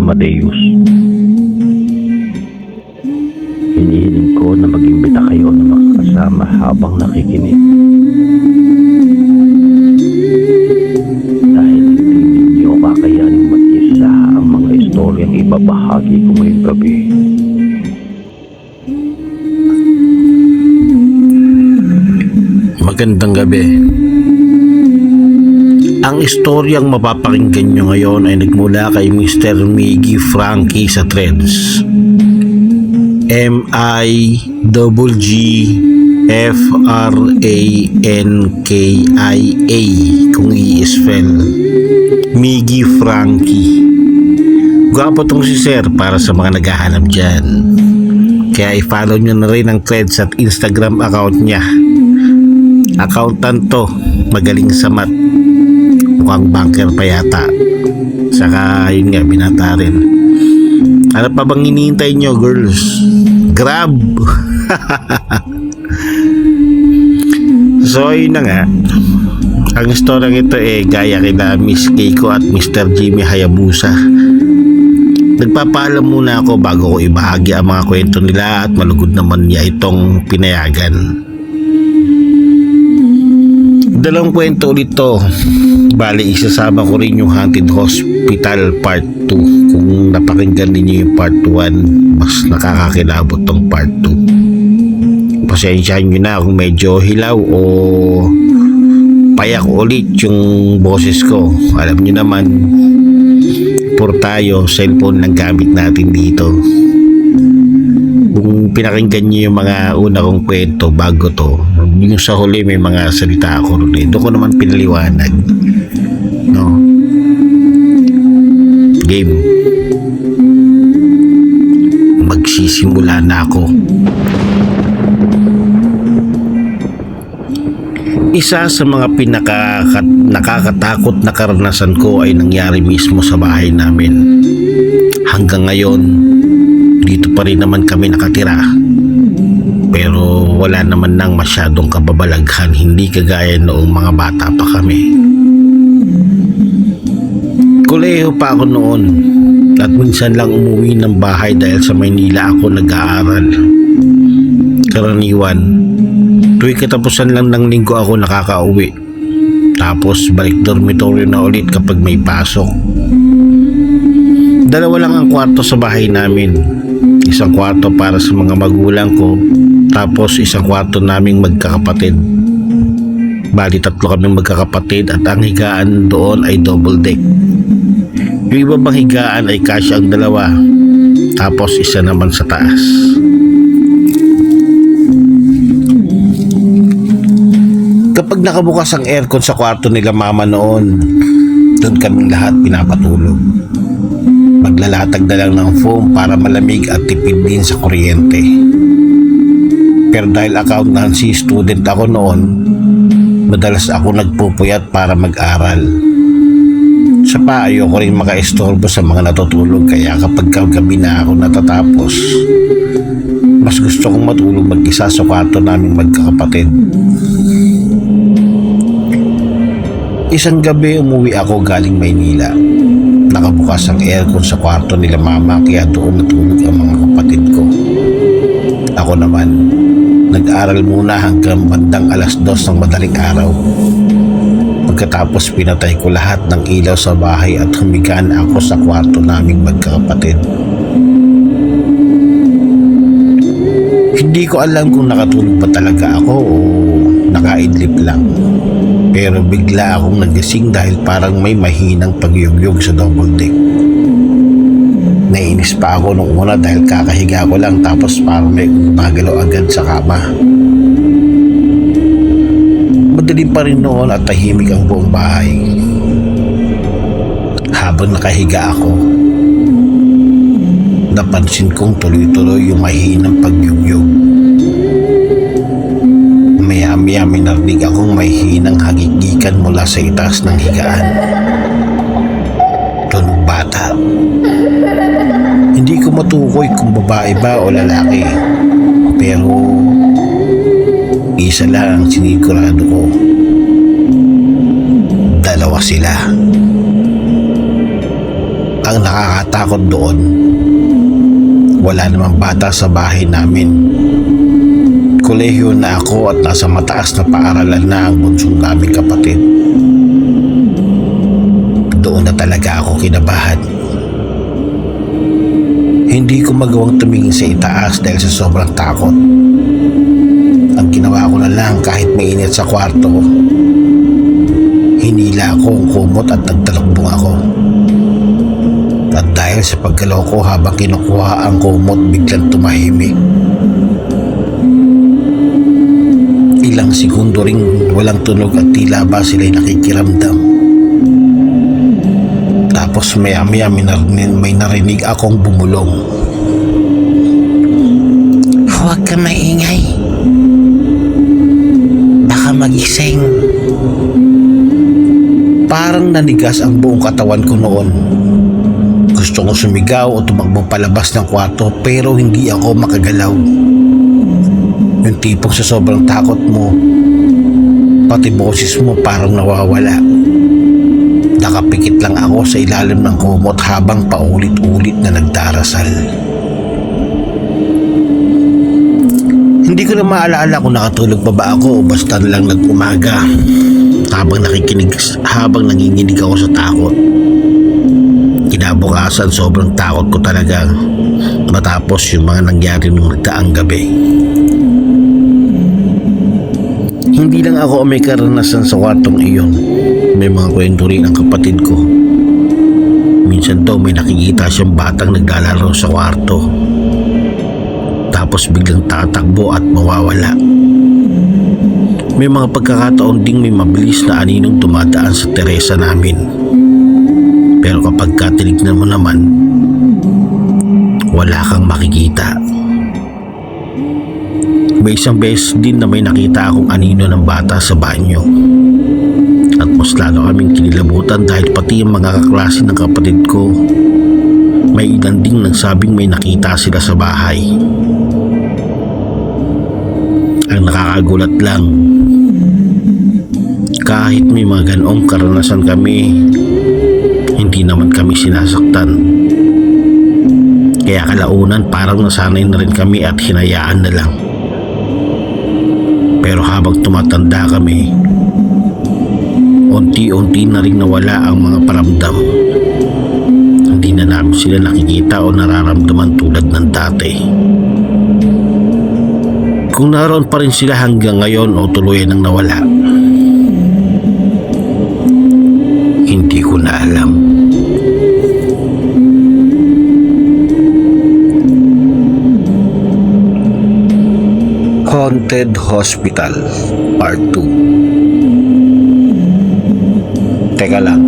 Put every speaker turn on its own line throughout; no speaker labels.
Amadeus. Hinihiling ko na mag-imbita kayo na makakasama habang nakikinig. Dahil hindi ninyo kakayanin mag-isa ang mga istoryang ibabahagi ko ngayong gabi.
Magandang gabi. Ang istoryang mapapakinggan nyo ngayon ay nagmula kay Mr. Miggy Frankie sa Threads. MIGGFRANKIA kung i-spell. Miggy Frankie. Gwapo tong si Sir para sa mga naghahanap dyan. Kaya i-follow nyo na rin ang Threads at Instagram account niya. Accountant to, magaling sa math. Mukhang banker pa yata. Saka yun nga, binata rin. Ano pa bang hinihintay nyo, girls? Grab! So yun na nga. Ang storyang ito gaya kina Miss Keiko at Mr. Jimmy Hayabusa. Nagpapaalam muna ako bago ko ibahagi ang mga kwento nila at malugod naman niya itong pinayagan. Dalawang kwento ulit to. Bali, isasama ko rin yung Haunted Hospital Part 2. Kung napakinggan ninyo yung Part 1, mas nakakakilabot tong Part 2. Pasensyahan nyo na kung medyo hilaw o payak ulit yung boses ko. Alam nyo naman, puro tayo, cellphone lang gamit natin dito. Kung pinakinggan nyo yung mga una kong kwento bago to, yung sa huli may mga salita ako rin. Doon ko naman pinaliwanag. No? Game. Magsisimula na ako. Isa sa mga nakakatakot na karanasan ko ay nangyari mismo sa bahay namin. Hanggang ngayon, dito pa rin naman kami nakatira. Pero wala naman nang masyadong kababalaghan, hindi kagaya noong mga bata pa kami. Kolehiyo pa ako noon at minsan lang umuwi ng bahay dahil sa Maynila ako nag-aaral. Karaniwan, tuwing katapusan lang ng linggo ako nakakauwi. Tapos balik dormitory na ulit kapag may pasok. Dalawa lang ang kwarto sa bahay namin. Isang kwarto para sa mga magulang ko, tapos isang kwarto naming magkakapatid. Bali, 3 kaming magkakapatid at ang higaan doon ay double deck. Yung iba bang higaan ay kasya ang 2, tapos isa naman sa taas. Kapag nakabukas ang aircon sa kwarto nila mama noon, doon kaming lahat pinapatulog. Maglalatag na lang ng foam para malamig at tipid din sa kuryente. Pero dahil accountancy student ako noon, madalas ako nagpupuyat para mag-aral. Sa pa, ayoko rin makaistorbo sa mga natutulog, kaya kapag gabi na ako natatapos, mas gusto kong matulog mag-isa sa kwarto naming magkakapatid. Isang gabi umuwi ako galing Maynila. Nakabukas ang aircon sa kwarto nila mama, kaya doon natulog ang mga kapatid ko. Ako naman, nag-aral muna hanggang bandang 2:00 ng madaling araw. Pagkatapos pinatay ko lahat ng ilaw sa bahay at humiga na ako sa kwarto naming magkakapatid. Hindi ko alam kung nakatulog ba talaga ako o nakaidlip lang. Pero bigla akong nagising dahil parang may mahinang pagyugyug sa double deck. Nainis pa ako nung una dahil kakahiga ko lang, tapos parang may magalaw agad sa kama. Madilim pa rin noon at tahimik ang buong bahay. Habang nakahiga ako, napansin kong tuloy-tuloy yung mahinang pagyugyug. Maya-maya may narinig akong may hinang hagigikan mula sa itaas ng higaan. Tunog bata. Hindi ko matukoy kung babae ba o lalaki. Pero isa lang ang sinigurado ko. Dalawa sila. Ang nakakatakot doon, wala namang bata sa bahay namin. Kolehiyo na ako at nasa mataas na paaralan na ang bunsong naming kapatid. Doon na talaga ako kinabahan. Hindi ko magawang tumingin sa itaas dahil sa sobrang takot. Ang ginawa ko na lang kahit mainit sa kwarto, hinila ko ang kumot at nagtalakbong ako. At dahil sa paggalaw ko habang kinukuha ang kumot, biglang tumahimik. Ilang segundo ring walang tunog at tila ba sila'y nakikiramdam. Tapos maya-maya may narinig akong bumulong. Huwag ka maingay. Baka magising. Parang nanigas ang buong katawan ko noon. Gusto ko sumigaw o tumakbo palabas ng kwarto pero hindi ako makagalaw. Yung tipong sa sobrang takot mo, pati boses mo parang nawawala. Nakapikit lang ako sa ilalim ng kumot habang paulit-ulit na nagdarasal. Hindi ko na maalala kung nakatulog pa ba ako o basta lang nag-umaga habang nanginginig ako sa takot. Kinabukasan sobrang takot ko talaga matapos yung mga nangyari nung nagdaang gabi. Hindi lang ako may karanasan sa kwartong iyon. May mga kwento rin ang kapatid ko. Minsan daw may nakikita siyang batang naglalaro sa kwarto. Tapos biglang tatakbo at mawawala. May mga pagkakataon ding may mabilis na aninong dumadaan sa teresa namin. Pero kapag tinignan mo naman, wala kang makikita. May isang beses din na may nakita akong anino ng bata sa banyo. At mas lalo kaming kinilabutan dahil pati yung mga kaklase ng kapatid ko, may ilan ding nagsabing may nakita sila sa bahay. Ang nakakagulat lang, kahit may mga ganoong karanasan kami, hindi naman kami sinasaktan. Kaya kalaunan parang nasanay na rin kami at hinayaan na lang. Pero habang tumatanda kami, unti-unti na rin nawala ang mga paramdam. Hindi na namin sila nakikita o nararamdaman tulad ng dati. Kung naroon pa rin sila hanggang ngayon o tuluyan ng nawala, hindi ko na alam. Haunted Hospital Part 2. Teka lang,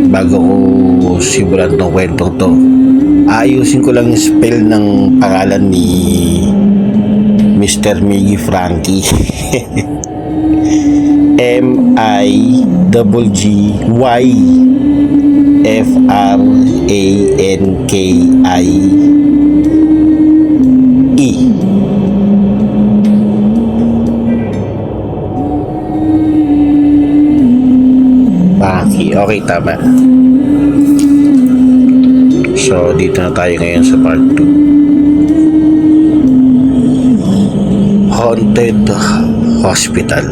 bago ko simulan tong kwentong to, ayusin ko lang yung spell ng pangalan ni Mr. Miggy Frankie. M-I-G-Y-F-R-A-N-K-I-E. Frankie, okay, tama. So, dito na tayo ngayon sa part 2. Haunted Hospital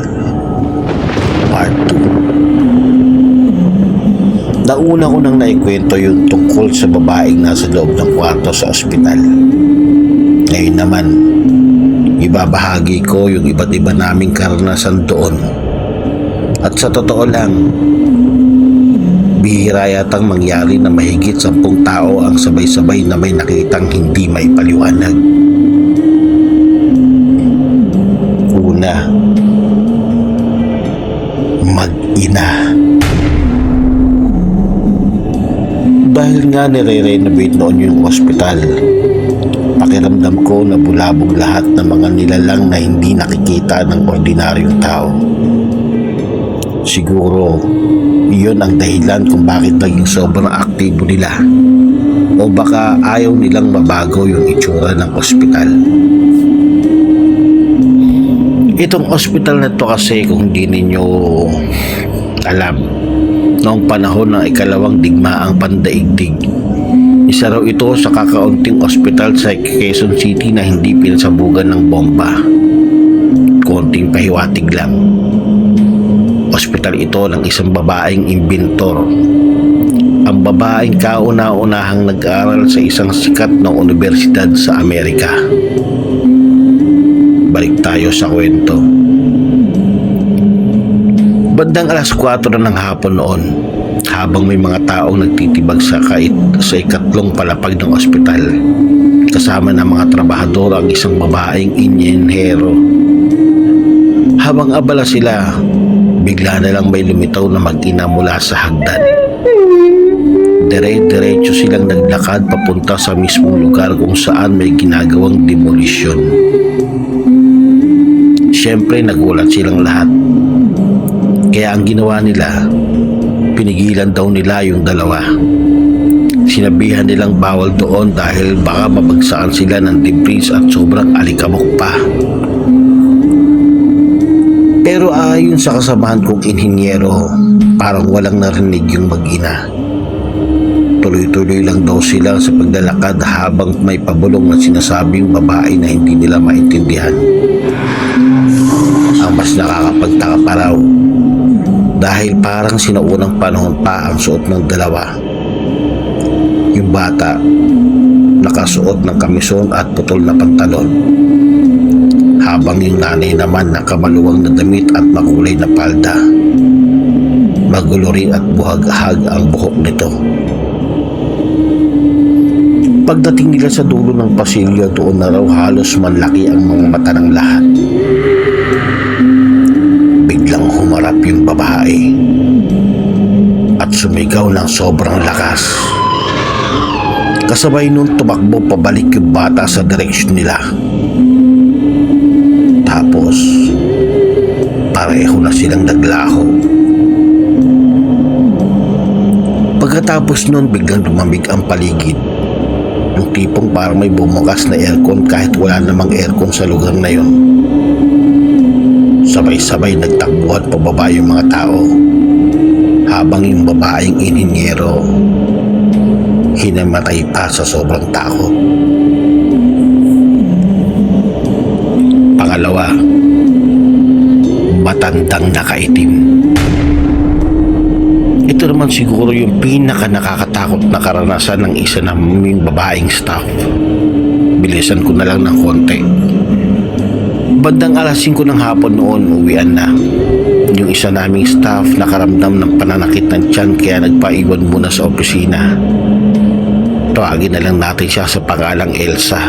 Part 2. Nauna ko nang naikwento yung tungkol sa babaeng nasa loob ng kwarto sa ospital. Ngayon naman, ibabahagi ko yung iba't iba naming karanasan doon. At sa totoo lang, bihira yatang mangyari na mahigit 10 tao ang sabay-sabay na may nakitang hindi maipaliwanag. Una, mag-ina. Dahil nga nire-renovate noon yung ospital, pakiramdam ko na bulabog lahat ng mga nilalang na hindi nakikita ng ordinaryong tao. Siguro, iyon ang dahilan kung bakit naging sobrang aktibo nila. O baka ayaw nilang mabago yung itsura ng ospital. Itong ospital na to kasi kung hindi ninyo alam, noong panahon ng ikalawang digmaang pandaigdig. Isa raw ito sa kakaunting ospital sa Quezon City na hindi pinasabugan ng bomba. Konting pahiwatig lang. Ospital ito ng isang babaeng imbintor. Ang babaeng kauna-unahang nag-aral sa isang sikat na universidad sa Amerika. Balik tayo sa kwento. Bandang alas 4 na ng hapon noon, habang may mga taong nagtitibag sa ikatlong palapag ng ospital, kasama ng mga trabahador ang isang babaeng inyenhero. Habang abala sila, bigla na lang may lumitaw na mag-ina mula sa hagdan. Dire-diretso silang naglakad papunta sa mismong lugar kung saan may ginagawang demolisyon. Siyempre nagulat silang lahat. Kaya ang ginawa nila, pinigilan daw nila yung dalawa. Sinabihan nilang bawal doon dahil baka mabagsaan sila ng debris at sobrang alikabok pa. Pero ayon sa kasamahan kong inhinyero, parang walang narinig yung mag-ina. Tuloy-tuloy lang daw sila sa paglalakad habang may pabulong na sinasabing babae na hindi nila maintindihan. Ang mas nakakapagtaka pa raw, dahil parang sinaunang panahon pa ang suot ng dalawa. Yung bata, nakasuot ng kamison at putol na pantalon, habang yung nanay naman nakamaluwang na damit at makulay na palda. Magulo rin at buhag-hag ang buhok nito. Pagdating nila sa dulo ng pasilyo, doon na raw halos manlaki ang mga mata ng lahat. Biglang humarap yung babae at sumigaw ng sobrang lakas. Kasabay nun tumakbo pabalik yung bata sa direksyon nila. Tapos pareho na silang naglaho. Pagkatapos nun, biglang lumamig ang paligid. Yung tipong parang may bumukas na aircon kahit wala namang aircon sa lugar na yun. Sabay-sabay nagtakbuhan pababa yung mga tao, habang yung babaeng inhinyero hinamatay pa sa sobrang takot. Pangalawa, matandang nakaitim. Ito naman siguro yung pinaka nakakatakot na karanasan ng isa naming babaeng staff. Bilisan ko na lang ng konti. Bandang alas 5 ng hapon noon, uwian na. Yung isa naming staff nakaramdam ng pananakit ng tiyan kaya nagpaiwan muna sa opisina. Tawagin na lang natin siya sa pangalang Elsa.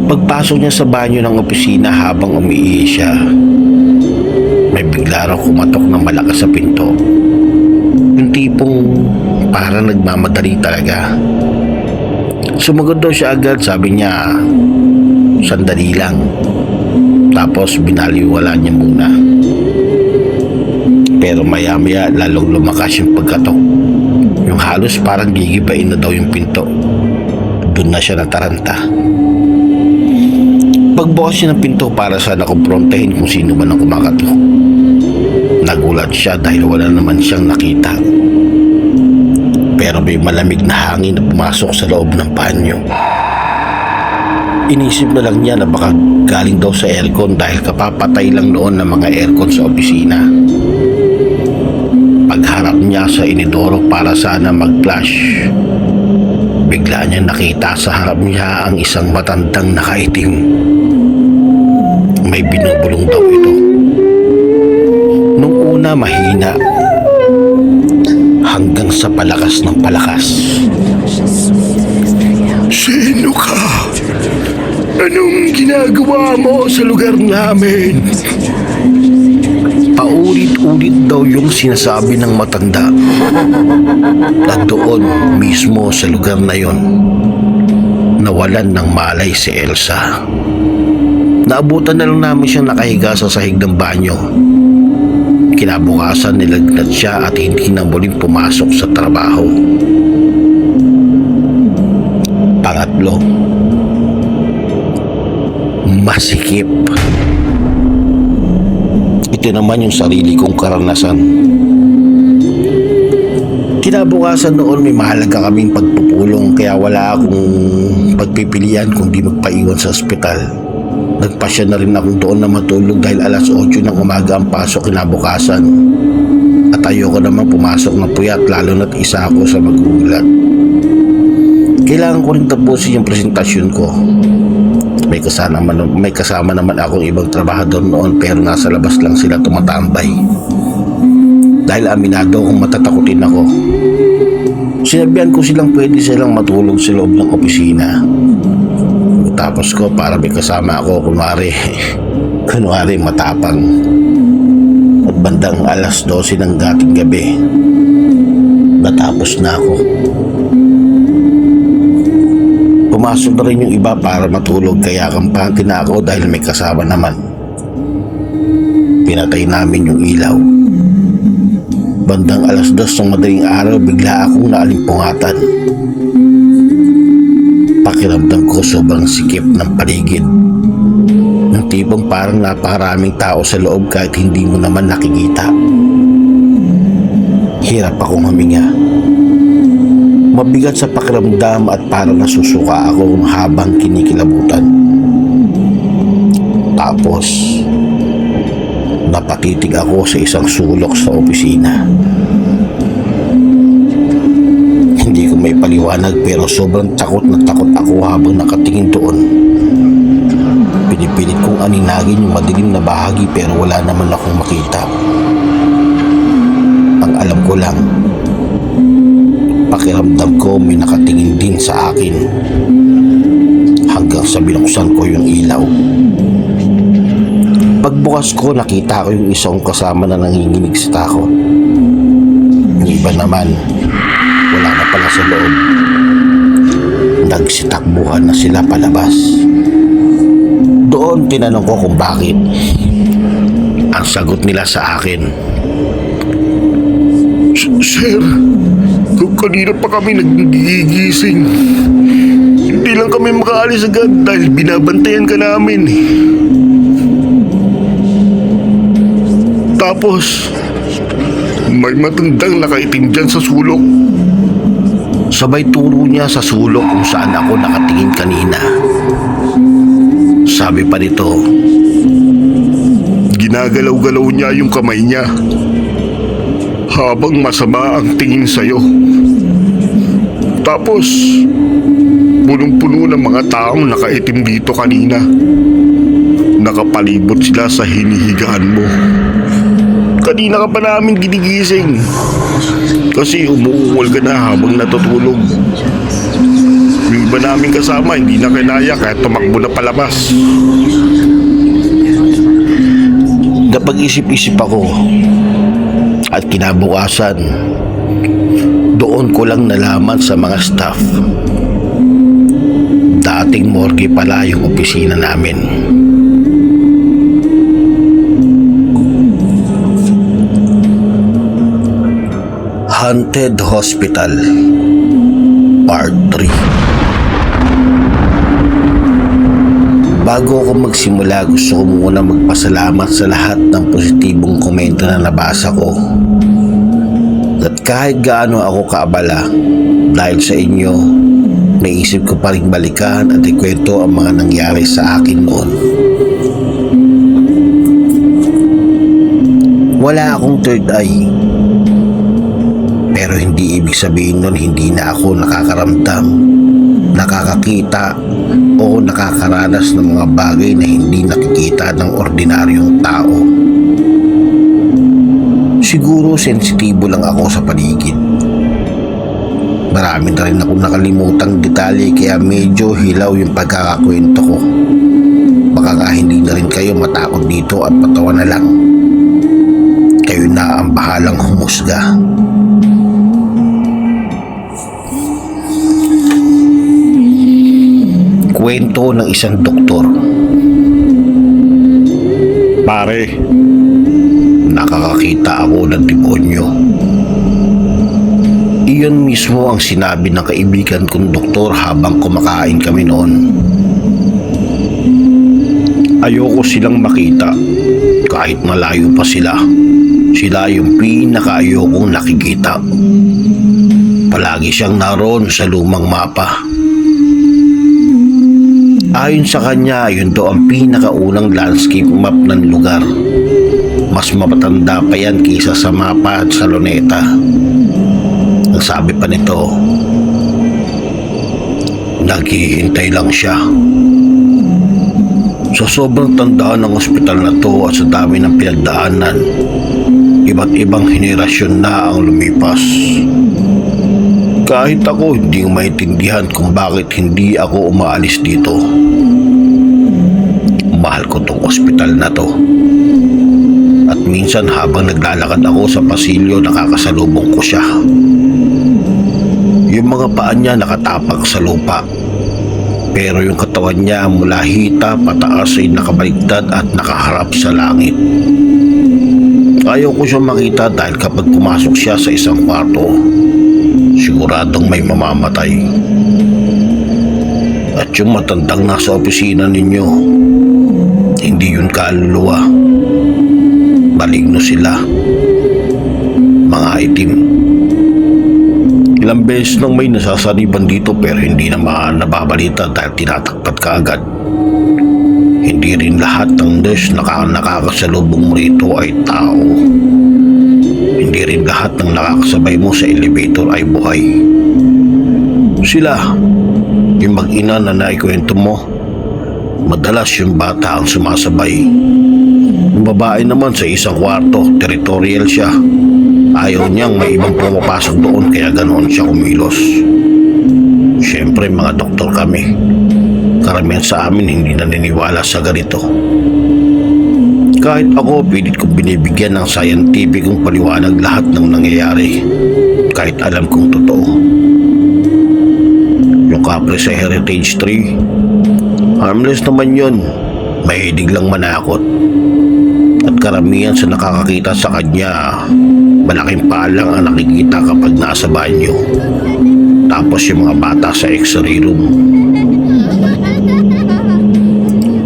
Pagpasok niya sa banyo ng opisina habang umiihi siya, may bigla raw kumatok ng malakas sa pinto. Yung tipong parang nagmamadali talaga. Sumagot daw siya agad, sabi niya sandali lang. Tapos binaliwala niya muna. Pero maya-maya lalong lumakas yung pagkatok. Yung halos parang gigibain na daw yung pinto. Doon na siya nataranta. Pagbukas niya ng pinto para sana kumprontahin kung sino man ang kumakatok. Nagulat siya dahil wala naman siyang nakita. Pero may malamig na hangin na pumasok sa loob ng banyo. Inisip na lang niya na baka galing daw sa aircon dahil kapapatay lang noon ng mga aircon sa opisina. Pagharap niya sa inidoro para sana mag-flush, bigla niya nakita sa harap niya ang isang matandang nakaitim. May binubulong daw ito. Nung una mahina, hanggang sa palakas ng palakas. Sino ka? Anong ginagawa mo sa lugar namin? Paulit-ulit daw yung sinasabi ng matanda. At doon mismo sa lugar na yon, nawalan ng malay si Elsa. Naabutan na lang namin siyang nakahiga sa sahig ng banyo. Kinabukasan nilagnat siya at hindi na muling pumasok sa trabaho. Pangatlo, masikip. Ito naman yung sarili kong karanasan. Kinabukasan noon may mahalaga kaming pagpupulong kaya wala akong pagpipilian kung di magpaiwan sa ospital. Nagpasya na rin akong doon na matulog dahil alas 8 ng umaga ang pasok kinabukasan. At ayoko naman pumasok na puyat lalo na't isa ako sa magugulat. Kailangan ko rin tapusin yung presentasyon ko. May kasama naman akong ibang trabahador noon pero nasa labas lang sila tumatambay. Dahil aminado akong matatakutin ako. Sinabihan ko silang pwede silang matulog sa loob ng opisina. Tapos ko para may kasama ako kunwari matapang. At bandang alas 12 ng dating gabi, natapos na ako. Pumasok na rin yung iba para matulog kaya kampante na ako dahil may kasama naman. Pinatay namin yung ilaw. Bandang alas 2 ng madaling araw bigla akong naalimpungatan. Pakiramdam ko sobrang sikip ng paligid. Yung tipong parang napakaraming tao sa loob kahit hindi mo naman nakikita. Hirap akong huminga. Mabigat sa pakiramdam at parang nasusuka ako habang kinikilabutan. Tapos napatitig ako sa isang sulok sa opisina. Hindi ko may paliwanag pero sobrang takot na takot ako habang nakatingin doon. Pinipilit kong aninagin yung madilim na bahagi pero wala naman akong makita. Ang alam ko lang, pakiramdam ko may nakatingin din sa akin hanggang sa binuksan ko yung ilaw. Pagbukas ko nakita ko yung isang kasama na nanginginig sa takot. Yung iba naman wala na pala sa loob. Nagsitakbuhan na sila palabas. Doon tinanong ko kung bakit. Ang sagot nila sa akin, "Sir, kung kanina pa kami nagigising. Hindi lang kami makaalis agad dahil binabantayan ka namin. Tapos, may matandang nakaitim dyan sa sulok." Sabay turo niya sa sulok kung saan ako nakatingin kanina. Sabi pa nito, ginagalaw-galaw niya yung kamay niya habang masama ang tingin sa'yo. Tapos, punong-puno ng mga taong nakaitim dito kanina. Nakapalibot sila sa hinihigaan mo. Kanina ka pa namin ginigising kasi umuungol ka na habang natutulog. Yung iba namin kasama hindi na kinaya kaya tumakbo na palabas. Napag-isip-isip ako at kinabukasan doon ko lang nalaman sa mga staff. Dating morgue pala yung opisina namin. Haunted Hospital Part 3. Bago ako magsimula, gusto ko muna magpasalamat sa lahat ng positibong komento na nabasa ko. At kahit gaano ako kaabala, dahil sa inyo, naisip ko pa rin balikan at ikwento ang mga nangyari sa akin noon. Wala akong third eye. Pero hindi ibig sabihin nun hindi na ako nakakaramdam, nakakakita o nakakaranas ng mga bagay na hindi nakikita ng ordinaryong tao. Siguro sensitibo lang ako sa paligid. Marami na rin akong nakalimutang detalye kaya medyo hilaw yung pagkakakwento ko. Baka nga hindi na rin kayo matakot dito at patawa na lang. Kayo na ang bahalang humusga. Kwento ng isang doktor. Pare, nakakakita ako ng demonyo. Iyon mismo ang sinabi ng kaibigan kong doktor habang kumakain kami noon. Ayoko silang makita kahit malayo pa sila. Sila yung pinakaayokong nakikita. Palagi siyang naroon sa lumang mapa. Ayon sa kanya, yun daw ang pinakaunang landscape map ng lugar. Mas mapatanda pa yan kaysa sa mapa at sa luneta. Ang sabi pa nito, naghihintay lang siya. Sa sobrang tandaan ng ospital na to at sa dami ng pinagdaanan, iba't ibang henerasyon na ang lumipas. Kahit ako hindi maintindihan kung bakit hindi ako umaalis dito. Mahal ko tong ospital na to. At minsan habang naglalakad ako sa pasilyo, nakakasalubong ko siya. Yung mga paa niya nakatapak sa lupa. Pero yung katawan niya mula hita pataas ay nakabaligtad at nakaharap sa langit. Ayaw ko siyang makita dahil kapag pumasok siya sa isang kwarto, siguradong may mamamatay. At yung matandang nasa opisina ninyo, hindi yun kaluluwa. Maligno sila. Mga itim. Ilang beses nang may nasasaniban dito pero hindi naman nababalita dahil tinatakpat ka agad. Hindi rin lahat ng nurse na nakakasalubong mo rito ay tao. Hindi rin lahat ng nakakasabay mo sa elevator ay buhay. Sila, yung mag-ina na naikwento mo, madalas yung bata ang sumasabay. Yung babae naman sa isang kwarto, territorial siya. Ayaw niyang may ibang pumapasok doon kaya ganoon siya kumilos. Siyempre mga doktor kami. Karamihan sa amin hindi naniniwala sa ganito. Kahit ako, pilit kong binibigyan ng scientificong paliwanag lahat ng nangyayari. Kahit alam kong totoo. Yung kapre sa Heritage Tree, harmless naman yun. Mahilig lang manakot. At karamihan sa nakakakita sa kanya, malaking palang ang nakikita kapag nasa banyo. Tapos yung mga bata sa X-ray room.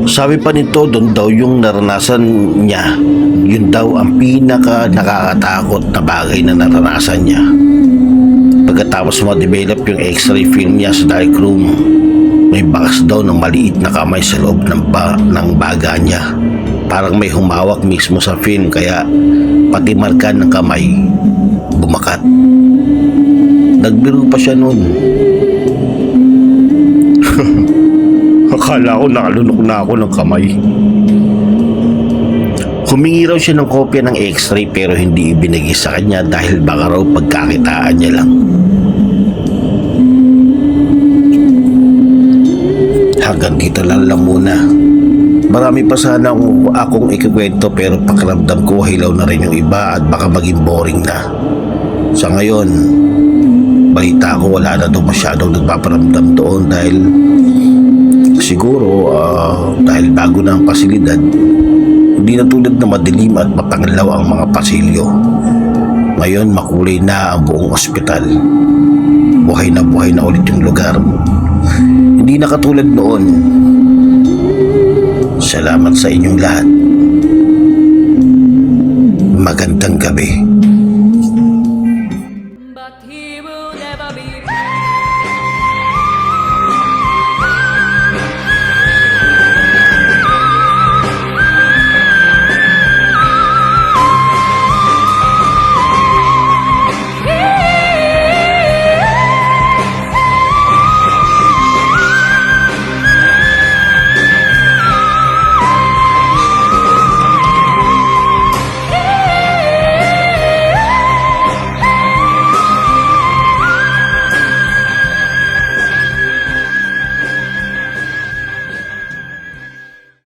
Sabi pa nito, doon daw yung naranasan niya. Yun daw ang pinaka nakakatakot na bagay na naranasan niya. Pagkatapos ma-develop yung X-ray film niya sa dark room, may bakas daw ng maliit na kamay sa loob ng baga niya. Parang may humawak mismo sa film kaya pati marka ng kamay bumakat. Nagbiro pa siya noon. Akala ko nakalunok na ako ng kamay. Humingi raw siya ng kopya ng X-ray pero hindi ibinigay sa kanya dahil baka raw pagkakitaan niya lang. Hanggang dito lang muna. Marami pa sana akong ikikwento pero pakiramdam ko hilaw na rin yung iba at baka maging boring na. Sa ngayon, balita ko wala na doon masyadong nagpaparamdam doon dahil siguro dahil bago na ang pasilidad, hindi na tulad na madilim at mapanglaw ang mga pasilyo. Ngayon makulay na ang buong ospital. Buhay na ulit yung lugar. Hindi na katulad noon. Salamat sa inyong lahat. Magandang gabi.